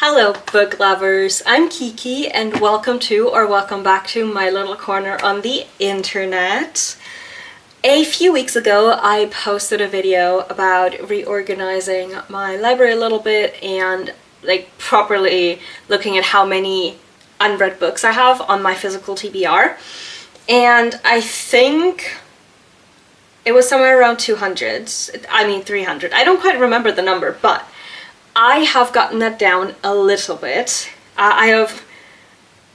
Hello book lovers, I'm Kiki and welcome to or welcome back to my little corner on the internet. A few weeks ago I posted a video about reorganizing my library a little bit and properly looking at how many unread books I have on my physical TBR, and I think it was somewhere around 300. I don't quite remember the number, but I have gotten that down a little bit. I have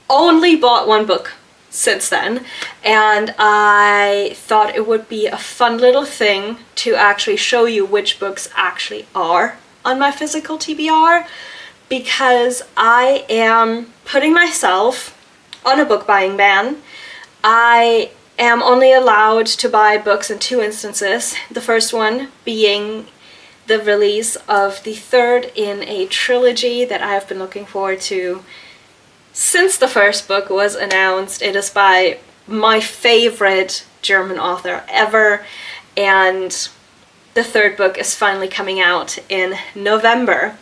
only bought one book since then, and I thought it would be a fun little thing to actually show you which books actually are on my physical TBR, because I am putting myself on a book buying ban. I am only allowed to buy books in two instances, the first one being the release of the third in a trilogy that I have been looking forward to since the first book was announced. It is by my favorite German author ever, and the third book is finally coming out in November.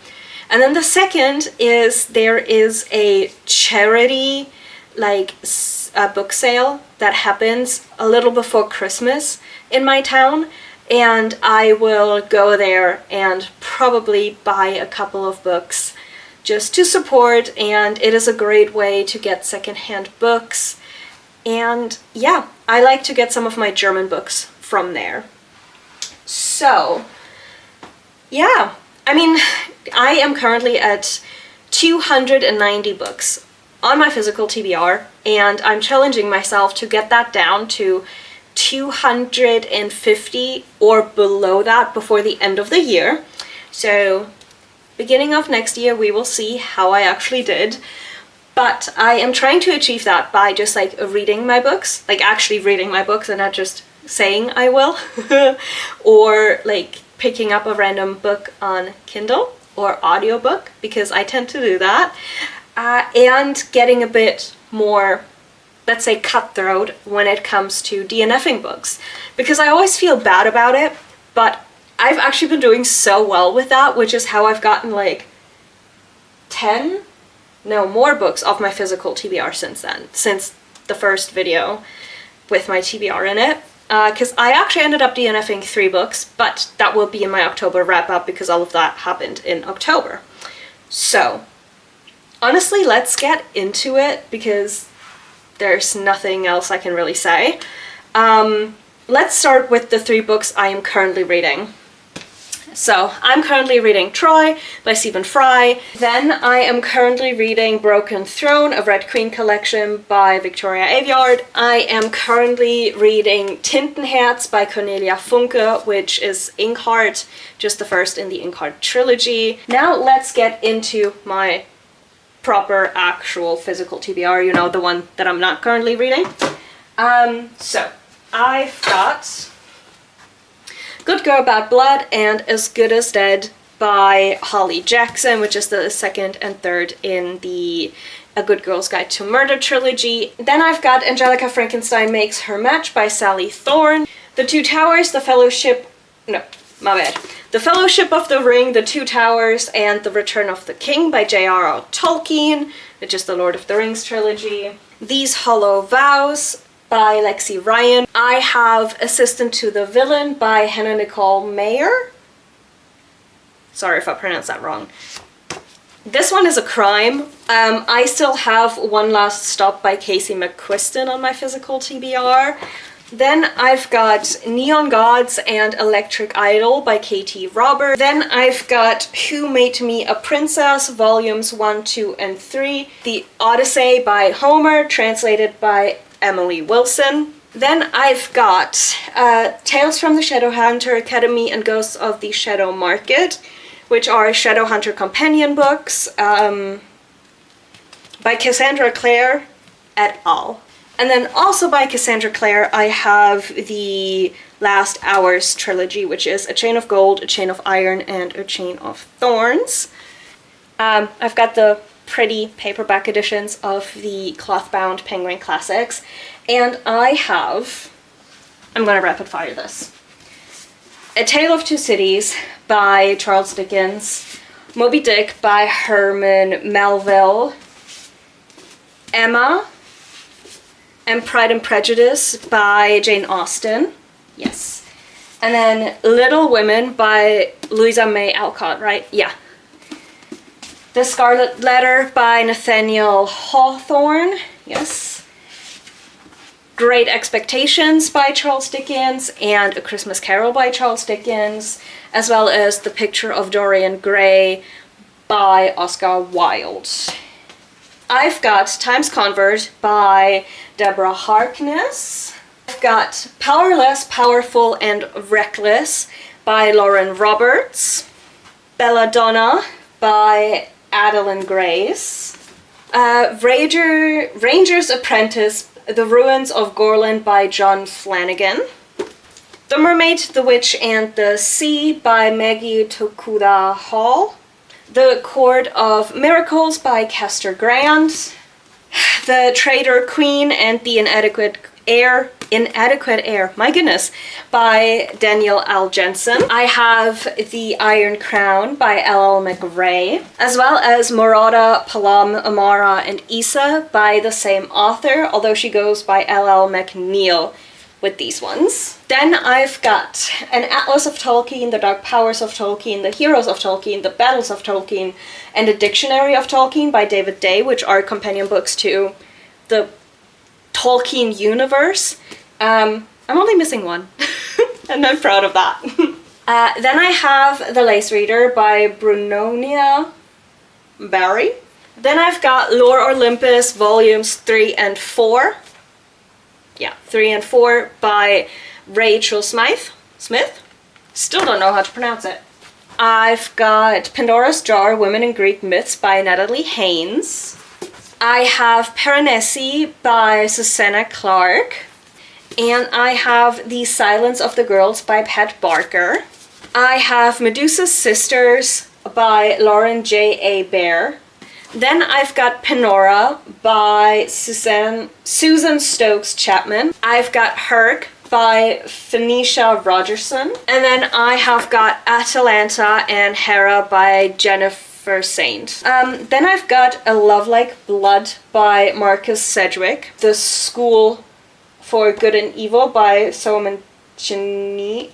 And then the second is there is a charity a book sale that happens a little before Christmas in my town, and I will go there and probably buy a couple of books just to support, and it is a great way to get secondhand books. And yeah, I like to get some of my German books from there. So yeah, I am currently at 290 books on my physical TBR, and I'm challenging myself to get that down to 250 or below that before the end of the year. So beginning of next year we will see how I actually did, but I am trying to achieve that by just reading my books, actually reading my books and not just saying I will or picking up a random book on Kindle or audiobook, because I tend to do that, and getting a bit more, let's say, cutthroat when it comes to DNFing books, because I always feel bad about it, but I've actually been doing so well with that, which is how I've gotten more books off my physical TBR since then, since the first video with my TBR in it, because I actually ended up DNFing 3 books, but that will be in my October wrap-up because all of that happened in October. So honestly, let's get into it because there's nothing else I can really say. Let's start with the 3 books I am currently reading. So I'm currently reading Troy by Stephen Fry. Then I am currently reading Broken Throne, a Red Queen collection by Victoria Aveyard. I am currently reading Tintenherz by Cornelia Funke, which is Inkheart, just the first in the Inkheart trilogy. Now let's get into my proper actual physical TBR, the one that I'm not currently reading. So I've got Good Girl Bad Blood and As Good as Dead by Holly Jackson, which is the second and third in the A Good Girl's Guide to Murder trilogy. Then I've got Angelica Frankenstein Makes Her Match by Sally Thorne, The Two Towers, The Fellowship of the Ring, The Two Towers, and The Return of the King by J.R.R. Tolkien, which is the Lord of the Rings trilogy. These Hollow Vows by Lexi Ryan. I have Assistant to the Villain by Hannah Nicole Mayer. Sorry if I pronounced that wrong. This one is a crime. I still have One Last Stop by Casey McQuiston on my physical TBR. Then I've got Neon Gods and Electric Idol by Katie Robert. Then I've got Who Made Me a Princess, volumes 1, 2, and 3. The Odyssey by Homer, translated by Emily Wilson. Then I've got Tales from the Shadowhunter Academy and Ghosts of the Shadow Market, which are Shadowhunter companion books by Cassandra Clare et al. And then also by Cassandra Clare, I have the Last Hours trilogy, which is A Chain of Gold, A Chain of Iron, and A Chain of Thorns. I've got the pretty paperback editions of the cloth-bound Penguin Classics, and I'm gonna rapid fire this. A Tale of Two Cities by Charles Dickens, Moby Dick by Herman Melville. Emma and Pride and Prejudice by Jane Austen. Yes. And then Little Women by Louisa May Alcott, right? Yeah. The Scarlet Letter by Nathaniel Hawthorne. Yes. Great Expectations by Charles Dickens and A Christmas Carol by Charles Dickens, as well as The Picture of Dorian Gray by Oscar Wilde. I've got Times Convert by Deborah Harkness. I've got Powerless, Powerful, and Reckless by Lauren Roberts. Belladonna by Adeline Grace. Ranger's Apprentice, The Ruins of Gorland by John Flanagan. The Mermaid, the Witch, and the Sea by Maggie Tokuda Hall. The Court of Miracles by Kester Grant. The Traitor Queen and the Inadequate Heir, my goodness, by Daniel L. Jensen. I have The Iron Crown by L.L. McRae, as well as Murata, Palam, Amara, and Isa by the same author, although she goes by L.L. McNeil with these ones. Then I've got An Atlas of Tolkien, The Dark Powers of Tolkien, The Heroes of Tolkien, The Battles of Tolkien, and A Dictionary of Tolkien by David Day, which are companion books to the Tolkien universe. I'm only missing one, and I'm proud of that. Then I have The Lace Reader by Brunonia Barry. Then I've got Lore Olympus volumes 3 and 4. Yeah, 3 and 4 by Rachel Smith. Still don't know how to pronounce it. I've got Pandora's Jar, Women in Greek Myths by Natalie Haynes. I have Piranesi by Susanna Clark. And I have The Silence of the Girls by Pat Barker. I have Medusa's Sisters by Lauren J.A. Baer. Then I've got Penora by Susan Stokes Chapman. I've got Herc by Phoenicia Rogerson. And then I have got Atalanta and Hera by Jennifer Saint. Then I've got A Love Like Blood by Marcus Sedgwick. The School for Good and Evil by Solomon Chainani.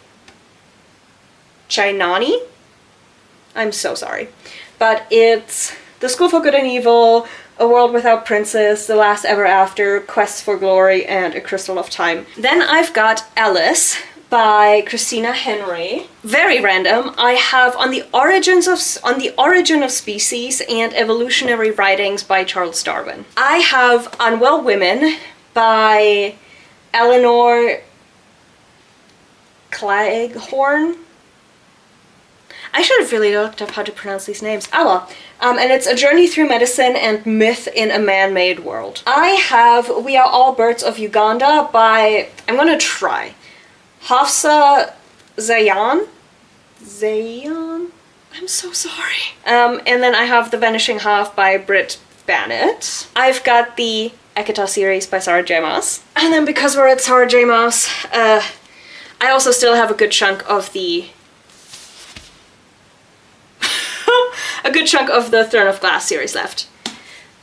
I'm so sorry. But it's The School for Good and Evil, A World Without Princess, The Last Ever After, Quests for Glory, and A Crystal of Time. Then I've got Alice by Christina Henry. Very random. I have On the Origin of Species and Evolutionary Writings by Charles Darwin. I have Unwell Women by Eleanor Cleghorn. I should have really looked up how to pronounce these names. Oh well. And it's A Journey Through Medicine and Myth in a Man-Made World. I have We Are All Birds of Uganda by, I'm gonna try, Hafsa Zayan? I'm so sorry. And then I have The Vanishing Half by Britt Bannett. I've got the Ekata series by Sarah J. Maas. And then because we're at Sarah J. Maas, I also still have a good chunk of the Throne of Glass series left.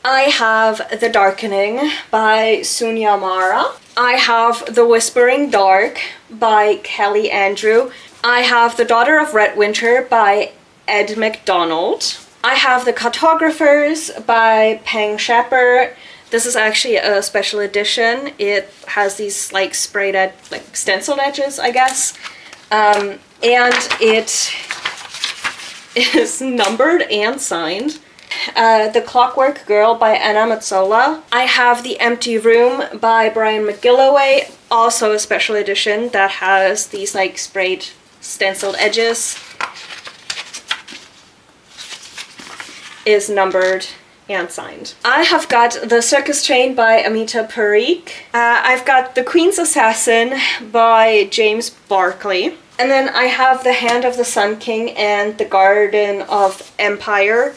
I have The Darkening by Sunya Mara. I have The Whispering Dark by Kelly Andrew. I have The Daughter of Red Winter by Ed McDonald. I have The Cartographers by Peng Shepard. This is actually a special edition. It has these like sprayed edge, like stenciled edges, I guess. And it is numbered and signed. The Clockwork Girl by Anna Mazzola. I have The Empty Room by Brian McGilloway, also a special edition that has these like sprayed stenciled edges. Is numbered and signed. I have got The Circus Train by Amita Parikh. I've got The Queen's Assassin by James Barclay. And then I have The Hand of the Sun King and The Garden of Empire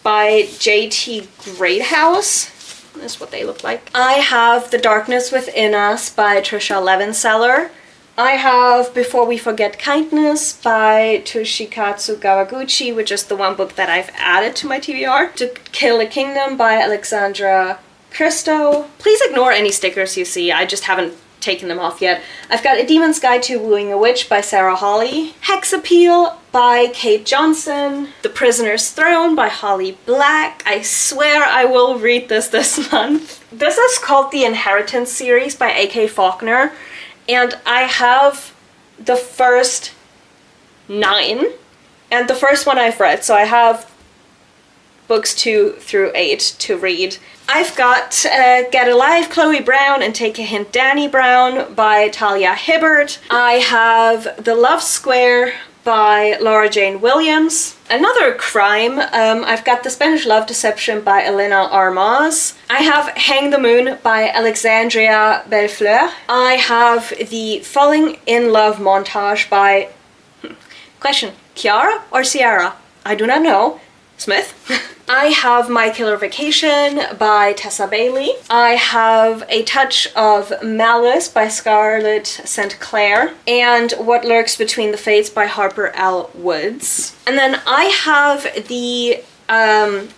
by J.T. Greathouse. That's what they look like. I have The Darkness Within Us by Tricia Levenseller. I have Before We Forget Kindness by Toshikatsu Kawaguchi, which is the one book that I've added to my TBR. To Kill a Kingdom by Alexandra Christo. Please ignore any stickers you see, I just haven't taken them off yet. I've got A Demon's Guide to Wooing a Witch by Sarah Hawley. Hex Appeal by Kate Johnson. The Prisoner's Throne by Holly Black. I swear I will read this month. This is called the Inheritance series by A.K. Faulkner, and I have the first 9, and the first one I've read, so I have books 2 through 8 to read. I've got Get Alive, Chloe Brown, and Take a Hint, Danny Brown by Talia Hibbert. I have The Love Square by Laura Jane Williams. Another crime, I've got The Spanish Love Deception by Elena Armaz. I have Hang the Moon by Alexandria Bellefleur. I have the Falling in Love montage by... Question, Kiara or Sierra? I do not know. Smith. I have My Killer Vacation by Tessa Bailey. I have A Touch of Malice by Scarlett St. Clair. And What Lurks Between the Fates by Harper L. Woods. And then I have the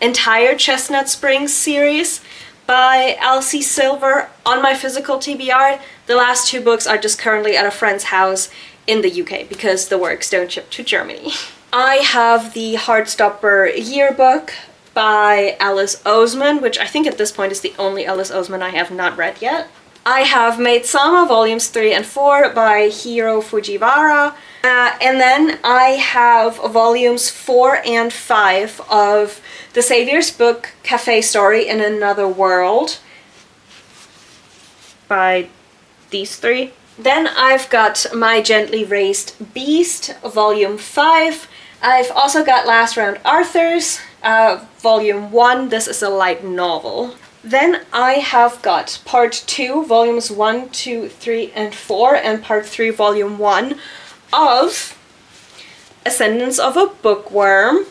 entire Chestnut Springs series by Elsie Silver on my physical TBR. The last 2 books are just currently at a friend's house in the UK because the works don't ship to Germany. I have the Heartstopper yearbook by Alice Oseman, which I think at this point is the only Alice Oseman I have not read yet. I have Maid Sama volumes 3 and 4 by Hiro Fujiwara. And then I have volumes 4 and 5 of the Savior's book Cafe Story in Another World by these 3. Then I've got My Gently Raised Beast, volume 5. I've also got Last Round Arthurs, volume 1. This is a light novel. Then I have got part 2, volumes 1, 2, 3, and 4, and part 3, volume 1 of Ascendance of a Bookworm.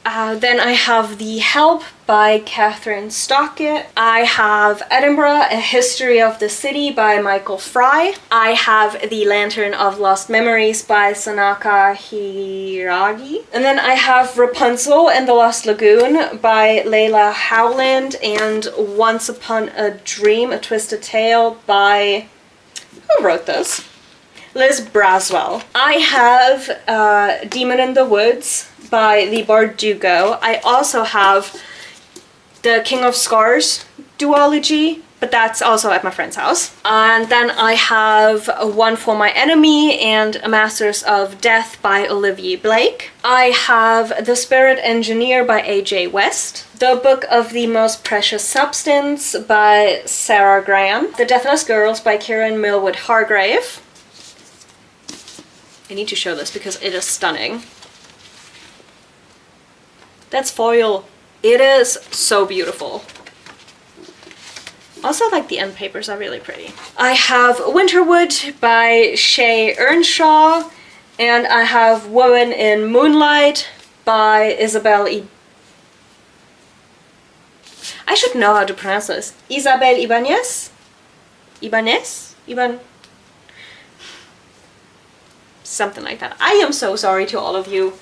Then I have The Help by Catherine Stockett. I have Edinburgh, A History of the City by Michael Fry. I have The Lantern of Lost Memories by Sanaka Hiragi. And then I have Rapunzel and the Lost Lagoon by Layla Howland, and Once Upon a Dream, A Twisted Tale by... who wrote this? Liz Braswell. I have Demon in the Woods by Lee Bardugo. I also have the King of Scars duology, but that's also at my friend's house. And then I have One for My Enemy and A Masters of Death by Olivia Blake. I have The Spirit Engineer by A.J. West. The Book of the Most Precious Substance by Sarah Graham. The Deathless Girls by Kieran Millwood Hargrave. I need to show this because it is stunning. That's foil. It is so beautiful. Also, like, the end papers are really pretty. I have Winterwood by Shay Earnshaw, and I have Woman in Moonlight by Isabel I should know how to pronounce this. Isabel Ibanez? Something like that. I am so sorry to all of you.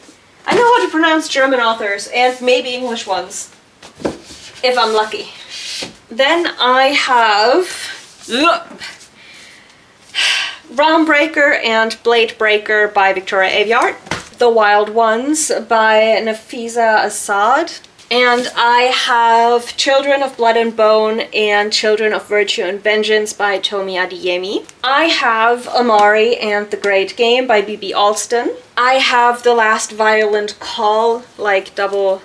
I know how to pronounce German authors and maybe English ones, if I'm lucky. Then I have Realm Breaker and Blade Breaker by Victoria Aveyard. The Wild Ones by Nafisa Assad. And I have Children of Blood and Bone and Children of Virtue and Vengeance by Tomi Adeyemi. I have Amari and the Great Game by B.B. Alston. I have The Last Violent Call, like double...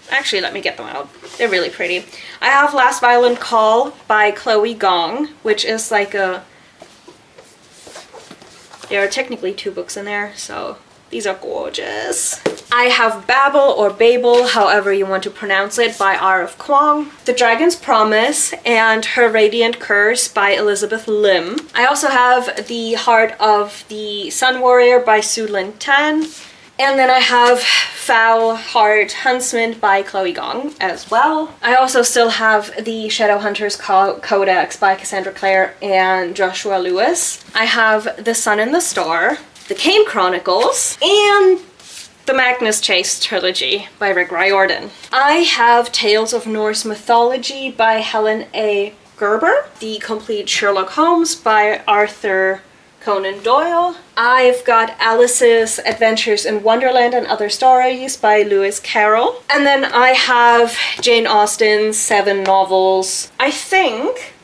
Actually, let me get them out. They're really pretty. I have Last Violent Call by Chloe Gong, which is like a... There are technically 2 books in there, so these are gorgeous. I have Babel or Babel, however you want to pronounce it, by R.F. Kuang. The Dragon's Promise and Her Radiant Curse by Elizabeth Lim. I also have The Heart of the Sun Warrior by Su Lin Tan. And then I have Foul Heart Huntsman by Chloe Gong as well. I also still have the Shadowhunters Codex by Cassandra Clare and Joshua Lewis. I have The Sun and the Star, The Kane Chronicles, and the Magnus Chase trilogy by Rick Riordan. I have Tales of Norse Mythology by Helen A. Gerber, The Complete Sherlock Holmes by Arthur Conan Doyle. I've got Alice's Adventures in Wonderland and Other Stories by Lewis Carroll. And then I have Jane Austen's 7 novels. I think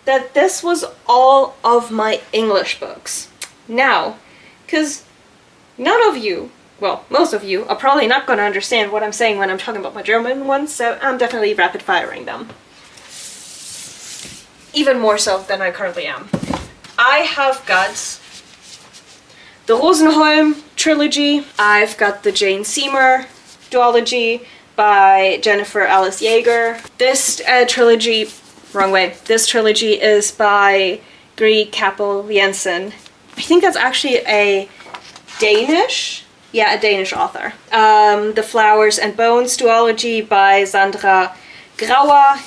that this was all of my English books. Now, because none of you, well, most of you, are probably not going to understand what I'm saying when I'm talking about my German ones, so I'm definitely rapid firing them. Even more so than I currently am. I have got the Rosenholm trilogy. I've got the Jane Seymour duology by Jennifer Alice Yeager. This trilogy, wrong way, this trilogy is by Gry Kappel Jensen. I think that's actually a Danish author. The Flowers and Bones duology by Sandra Grauer.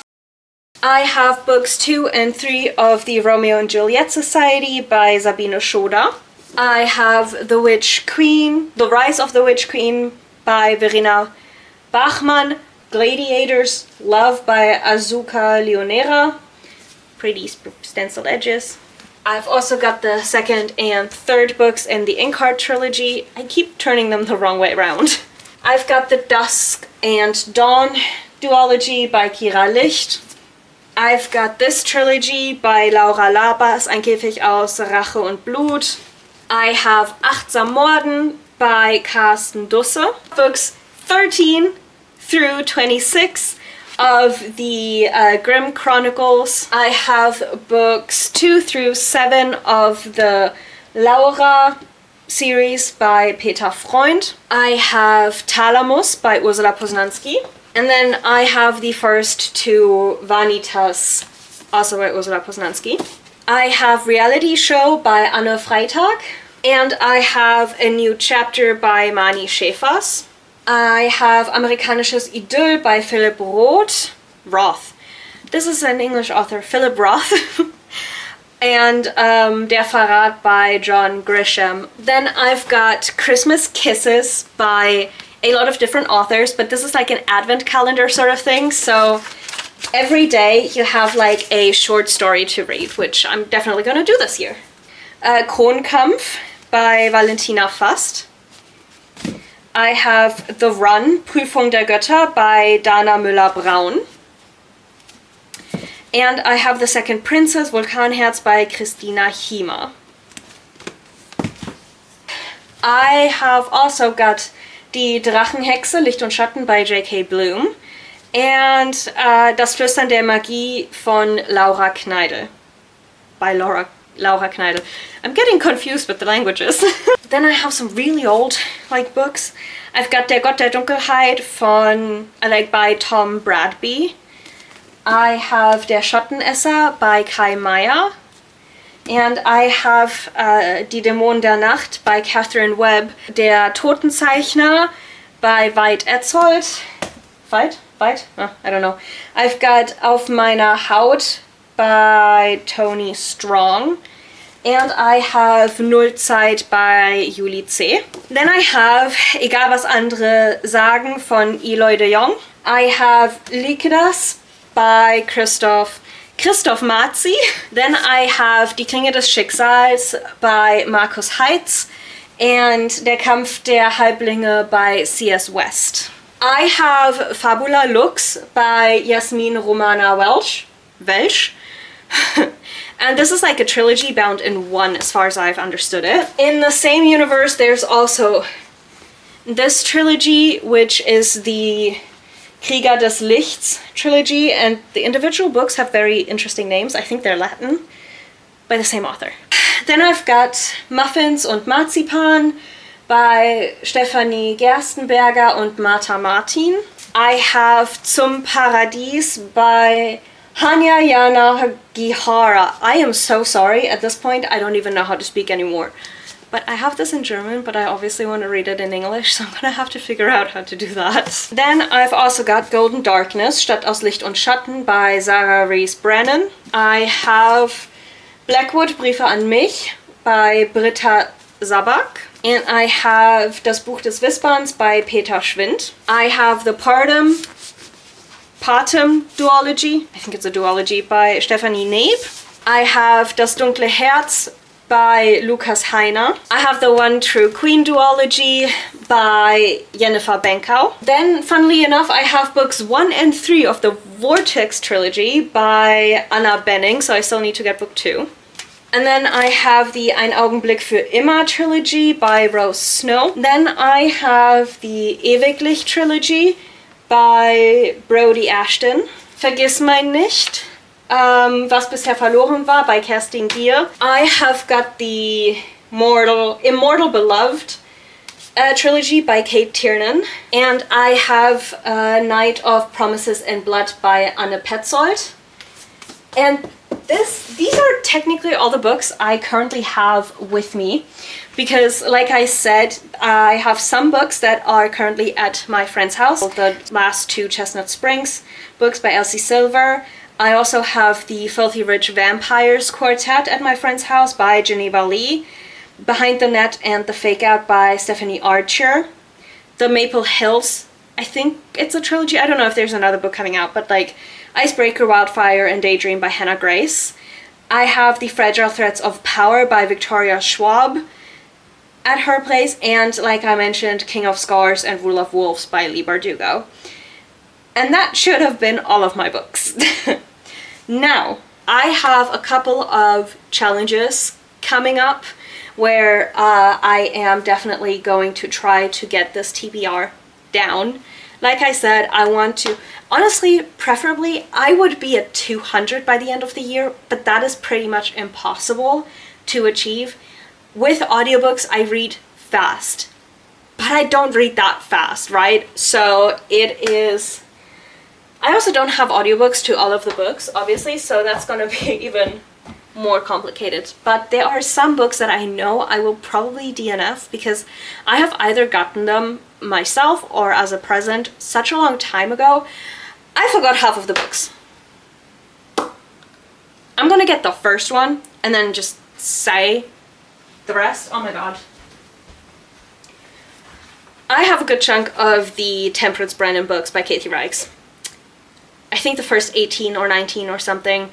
I have books 2 and 3 of the Romeo and Juliet Society by Sabine Schoda. I have The Witch Queen, The Rise of the Witch Queen by Verena Bachmann. Gladiators Love by Azuka Leonera. Pretty stenciled edges. I've also got the 2nd and 3rd books in the Inkheart trilogy. I keep turning them the wrong way around. I've got the Dusk and Dawn duology by Kira Licht. I've got this trilogy by Laura Labas, Ein Käfig aus Rache und Blut. I have Achtsam Morden by Carsten Dusse. Books 13 through 26 of the Grimm Chronicles. I have books 2 through 7 of the Laura series by Peter Freund. I have Thalamus by Ursula Poznanski. And then I have the first 2 Vanitas, also by Ursula Poznanski. I have Reality Show by Anne Freitag. And I have a new chapter by Mani Schäfers. I have Amerikanisches Idyll by Philip Roth. This is an English author, Philip Roth. And Der Verrat by John Grisham. Then I've got Christmas Kisses by a lot of different authors, but this is like an advent calendar sort of thing, so every day you have like a short story to read, which I'm definitely going to do this year. Kronkampf by Valentina Fast. I have The Run, Prüfung der Götter by Dana Müller-Braun. And I have The Second Princess, Vulkanherz by Christina Hima. I have also got Die Drachenhexe, Licht und Schatten by J.K. Bloom. And Das Flüstern der Magie von Laura Kneidl. By Laura Kneidl. I'm getting confused with the languages. Then I have some really old books. I've got Der Gott der Dunkelheit by Tom Bradby. I have Der Schottenesser by Kai Meyer. And I have Die Dämonen der Nacht by Catherine Webb. Der Totenzeichner by Veit Etzold. Veit? Oh, I don't know. I've got Auf meiner Haut by Tony Strong. And I have Nullzeit by Julie C. Then I have Egal was andere sagen von Eloy de Jong. I have Lycidas by Christoph Marzi. Then I have Die Klinge des Schicksals by Markus Heitz and Der Kampf der Halblinge by C.S. West. I have Fabula Lux by Yasmin Romana Welsh. And this is like a trilogy bound in one as far as I've understood it. In the same universe there's also this trilogy, which is the Krieger des Lichts trilogy, and the individual books have very interesting names. I think they're Latin, by the same author. Then I've got Muffins und Marzipan by Stefanie Gerstenberger und Martha Martin. I have Zum Paradies by Hanya Yana Gihara. I am so sorry at this point, I don't even know how to speak anymore. But I have this in German, but I obviously want to read it in English, so I'm gonna have to figure out how to do that. Then I've also got Golden Darkness, Stadt aus Licht und Schatten by Sarah Rees Brennan. I have Blackwood, Briefe an mich by Britta Sabak. And I have Das Buch des Wispans by Peter Schwind. I have the Patem duology, I think it's a duology, by Stefanie Neb. I have Das dunkle Herz by Lukas Heiner. I have the One True Queen duology by Jennifer Benkau. Then, funnily enough, I have books 1 and 3 of the Vortex trilogy by Anna Benning, so I still need to get book 2. And then I have the Ein Augenblick für immer trilogy by Rose Snow. Then I have the Ewiglich trilogy by Brody Ashton. Vergiss mein nicht, Was bisher verloren war by Kerstin Gier. I have got the Immortal Beloved trilogy by Kate Tiernan. And I have Night of Promises and Blood by Anne Petzold. And these are technically all the books I currently have with me, because like I said, I have some books that are currently at my friend's house. The last 2 Chestnut Springs books by Elsie Silver. I also have the Filthy Rich Vampires Quartet at my friend's house by Geneva Lee. Behind the Net and the Fake Out by Stephanie Archer. The Maple Hills, I think it's a trilogy. I don't know if there's another book coming out, but like Icebreaker, Wildfire, and Daydream by Hannah Grace. I have The Fragile Threads of Power by Victoria Schwab at her place, and like I mentioned, King of Scars and Rule of Wolves by Leigh Bardugo. And that should have been all of my books. Now, I have a couple of challenges coming up where I am definitely going to try to get this TBR down. Like I said, I want to, honestly, preferably, I would be at 200 by the end of the year, but that is pretty much impossible to achieve. With audiobooks, I read fast, but I don't read that fast, right? So it is, I also don't have audiobooks to all of the books, obviously, so that's gonna be even more complicated. But there are some books that I know I will probably DNF because I have either gotten them myself or as a present such a long time ago, I forgot half of the books. I'm gonna get the first one and then just say the rest. Oh my god. I have a good chunk of the Temperance Brennan books by Kathy Reichs. I think the first 18 or 19 or something.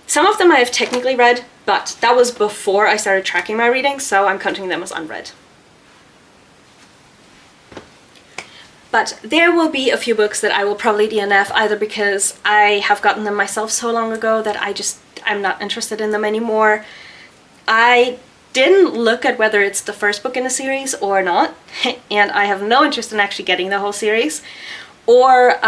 Some of them I have technically read, but that was before I started tracking my reading, so I'm counting them as unread. But there will be a few books that I will probably DNF, either because I have gotten them myself so long ago that I'm not interested in them anymore. I didn't look at whether it's the first book in a series or not, and I have no interest in actually getting the whole series. Or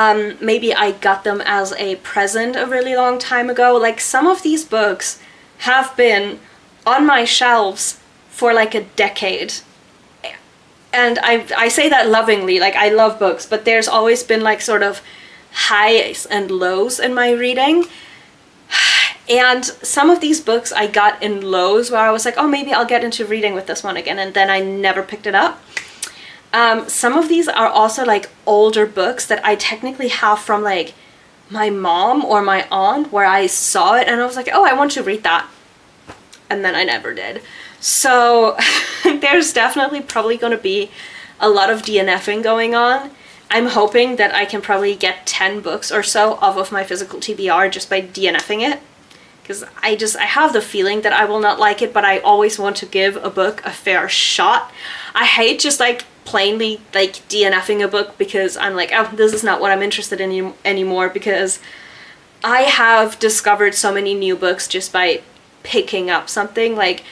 maybe I got them as a present a really long time ago. Like, some of these books have been on my shelves for like a decade. And I say that lovingly, like I love books, but there's always been like sort of highs and lows in my reading. And some of these books I got in lows where I was like, oh, maybe I'll get into reading with this one again, and then I never picked it up. Some of these are also like older books that I technically have from like my mom or my aunt, where I saw it and I was like, oh, I want to read that. And then I never did. So there's definitely probably going to be a lot of DNFing going on. I'm hoping that I can probably get 10 books or so off of my physical TBR just by DNFing it. Because I have the feeling that I will not like it, but I always want to give a book a fair shot. I hate just like plainly like DNFing a book because I'm like, oh, this is not what I'm interested in anymore, because I have discovered so many new books just by picking up something. Like,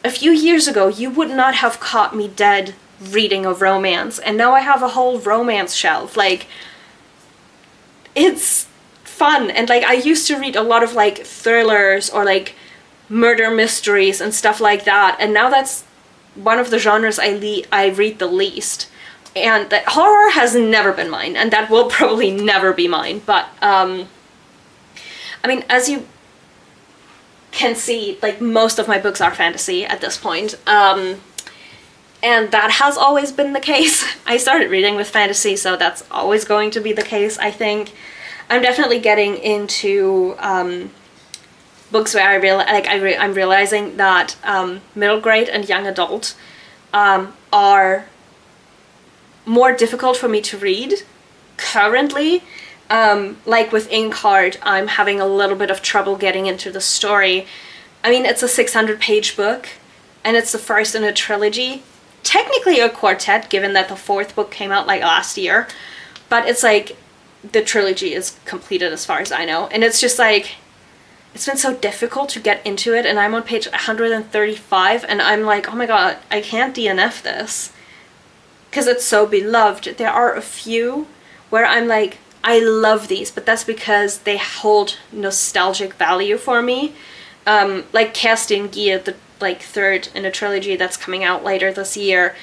a few years ago, you would not have caught me dead reading a romance, and now I have a whole romance shelf. Like, it's fun, and like I used to read a lot of like thrillers or like murder mysteries and stuff like that, and now that's one of the genres I read the least. And that horror has never been mine, and that will probably never be mine. But I mean, as you can see, like most of my books are fantasy at this point. And that has always been the case. I started reading with fantasy, so that's always going to be the case, I think. I'm definitely getting into books where I'm realizing that middle grade and young adult are more difficult for me to read currently. Like with Inkheart, I'm having a little bit of trouble getting into the story. I mean, it's a 600-page book, and it's the first in a trilogy. Technically a quartet, given that the fourth book came out like last year, but it's like the trilogy is completed as far as I know, and it's just like, it's been so difficult to get into it, and I'm on page 135, and I'm like, oh my god, I can't DNF this, because it's so beloved. There are a few where I'm like, I love these, but that's because they hold nostalgic value for me. Like Kerstin Gier, the third in a trilogy that's coming out later this year.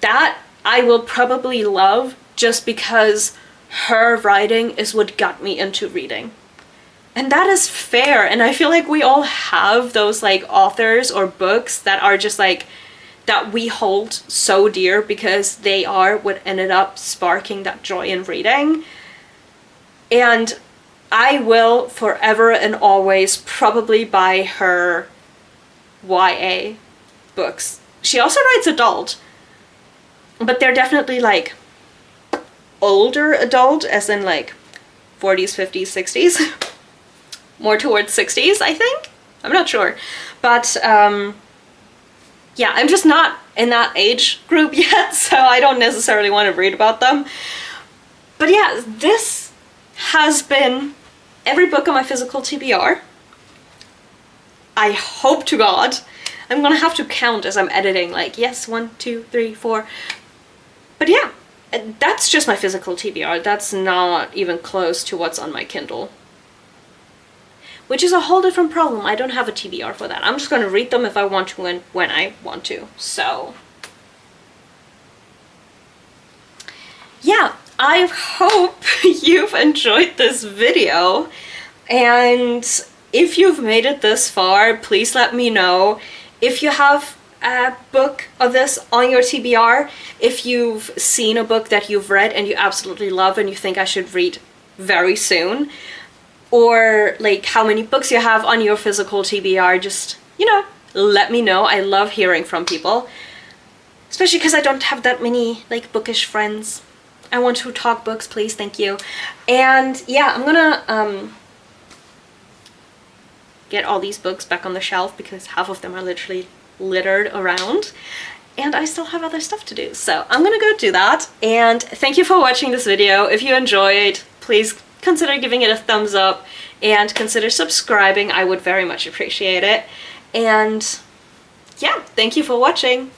That I will probably love just because her writing is what got me into reading. And that is fair, and I feel like we all have those like authors or books that are just like, that we hold so dear because they are what ended up sparking that joy in reading. And I will forever and always probably buy her YA books. She also writes adult, but they're definitely like older adult, as in like 40s, 50s, 60s. More towards 60s, I think. I'm not sure. But yeah, I'm just not in that age group yet, so I don't necessarily want to read about them. But yeah, this has been every book on my physical TBR. I hope to God. I'm gonna have to count as I'm editing, like, yes, 1, 2, 3, 4. But yeah, that's just my physical TBR. That's not even close to what's on my Kindle. Which is a whole different problem. I don't have a TBR for that. I'm just gonna read them if I want to and when I want to. So yeah, I hope you've enjoyed this video, and if you've made it this far, please let me know. If you have a book of this on your TBR, if you've seen a book that you've read and you absolutely love and you think I should read very soon, or like how many books you have on your physical TBR, just, you know, let me know. I love hearing from people, especially because I don't have that many like bookish friends. I want to talk books, please, thank you. And yeah, I'm gonna get all these books back on the shelf because half of them are literally littered around, and I still have other stuff to do. So I'm gonna go do that, and thank you for watching this video. If you enjoyed, please consider giving it a thumbs up and consider subscribing. I would very much appreciate it. And yeah, thank you for watching.